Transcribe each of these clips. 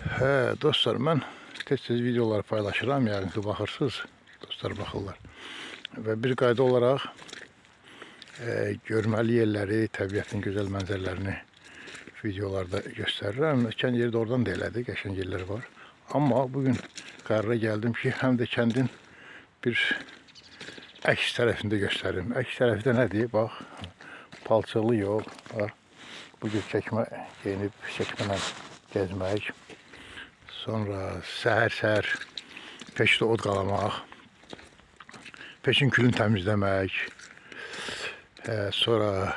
Dostlar, mən tez-tez videolar paylaşıram, yəni ki, baxırsınız, dostlar baxırlar. Və bir qayda olaraq görməli yerləri, təbiətin gözəl mənzərələrini videolarda göstərirəm. Kənd yeri də oradan da elədi, qəşəng yerlər var. Amma bugün qərara gəldim ki, həm də kəndin bir əks tərəfində göstərim. Əks tərəfdə nədir? Bax, palçıqlı yol, bax, bu cür çəkmə geyinib, çəkmənə gəzmək. Sonra səhər-səhər peşdə od qalamaq, peşin külünü təmizləmək, sonra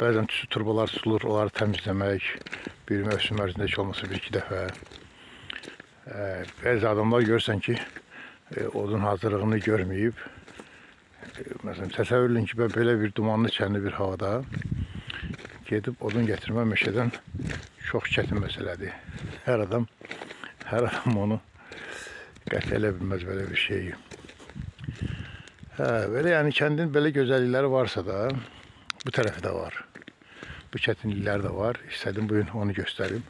bəzən tüsü turbalar tutulur, onları təmizləmək, bir mövsüm ərzində heç olmasa bir-iki dəfə. Bəzi adamlar görürsən ki, odun hazırlığını görməyib, məsələn, təsəvvür edin ki, belə bir dumanlı, çənli bir havada gedib odun gətirmə meşədən çox çətin məsələdir. Hər adam onu qəti elə bilməz belə bir şeyi. Belə yəni kəndin belə gözəllikləri varsa da, bu tərəfi də var. Bu çətinliklər də var. İstədim bugün onu göstərim.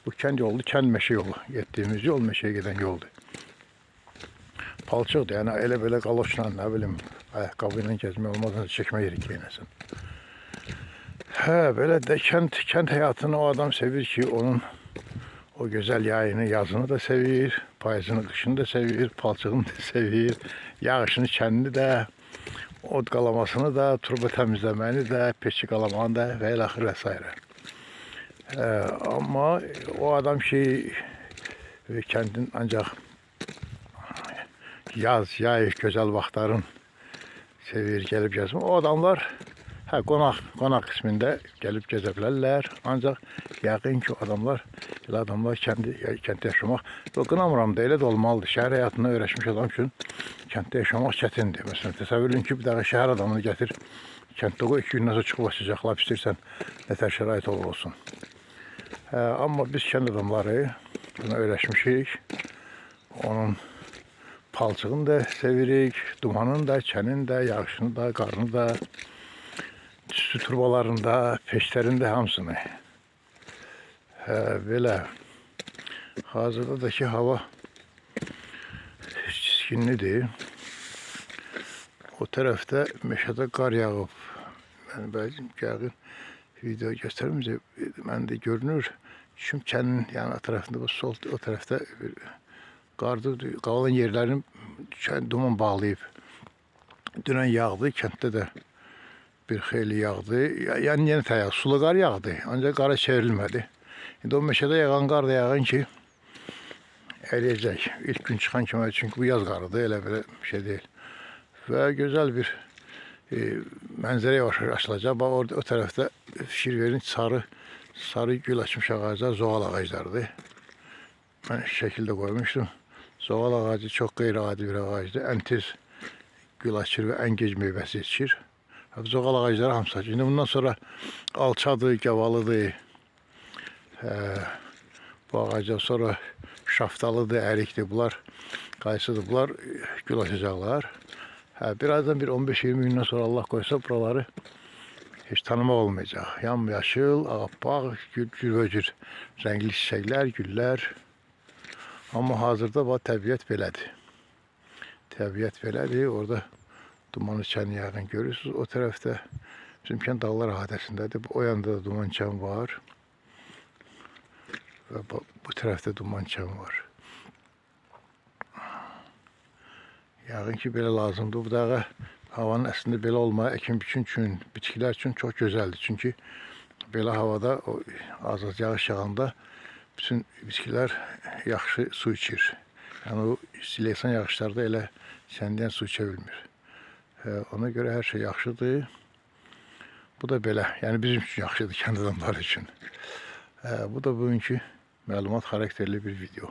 Bu kənd yolu, kənd meşə yolu. Getdiyimiz yol meşəyə gedən yoldur. Palçıqdır, yəni elə belə qaloşla, nə bilim, ayaqqabı ilə gəzmək olmaz, çəkmə yeri geyinəsən. Belə də kənd həyatını o adam sevir ki, onun o gözəl yayını, yazını da sevir, payızını, qışını da sevir, palçığını da sevir, yağışını, kənini də, od qalamasını da, turba təmizləməni də, peçi qalamağını da və ilaxır və s. Amma o adam ki, kəndin ancaq yaz, yay, gözəl vaxtların sevir, gəlib gəzmə. O adamlar qonaq qismində gəlib gəzə bilərlər. Ancaq yəqin ki, adamlar kənddə yaşamaq, qınamıram da, elə də olmalıdır. Şəhər həyatını öyrəşmiş adam üçün kənddə yaşamaq çətindir. Məsələn, təsəvvür edin ki, bir dəqiqə şəhər adamını gətir, kənddə o 2 gündən sonra çıxıb açacaq, lap istəyirsən, nətər şərait olsun. Amma biz kənd adamları buna öyrəşmişik. Onun palçığını da sevirik, dumanını da, kənin də, yağışını da, qarını da, tüstü turbalarında, peşlərində hamısını. Belə, hazırda da ki, hava çiskinlidir. O tərəfdə meşədə qar yağıb. Yəni, bəzi yağın video göstərimizə, məndə görünür. Çünki kəndin yəni, tərəfində, sol o tərəfdə qardır, qalan yerlərin duman bağlayıb. Dünən yağdı, kənddə də bir xeyli yağdı. Yəni, yenə təyək, sulu qar yağdı, ancaq qara çevrilmədi. İndi o meşədə yağan qar da yağın ki, əriyəcək. İlk gün çıxan kimi, çünki bu yaz qarıdır, elə belə bir şey deyil. Və gözəl bir mənzərə yavaş-yavaş açılacaq. Bax, orada o tərəfdə Şirverin sarı gül açmış ağaclar, zoğal ağaclarıdır. Mən şəkildə qoymuşdum. Zoğal ağacı çox qeyri-adi bir ağacdır. Ən tez gül açır və ən gec meyvəsi yetişir. Zoğal ağacları hamısı açır. İndi bundan sonra alçadır, gavalıdır. Bu ağacdan sonra şaftalıdır, ərikdir. Bunlar qayısıdır. Bunlar gül açacaqlar. Birazdan bir 15-20 gündən sonra Allah qoysa buraları heç tanımaq olmayacaq. Yamyaşıl, ağappaq, cürbəcür rəngli çiçəklər, güllər. Amma hazırda təbiət belədir. Təbiət belədir. Orada dumanı çən yağın görürsünüz. O tərəfdə bizim kənd dağlar ahadəsindədir. O yanda da duman çən var. Və bu tərəfdə duman çən var. Yəqin ki, belə lazımdır. Bu dağı havanın əslində belə olmaya əkin-biçin üçün, bitkilər üçün çox gözəldir. Çünki belə havada az-az yağış yağanda bütün bitkilər yaxşı su içir. Yəni, o leysan yağışlarda elə səndən su içə bilmir. Ona görə hər şey yaxşıdır. Bu da belə, yəni bizim üçün yaxşıdır, kənd adamları üçün. Bu da bugünkü məlumat xarakterli bir video.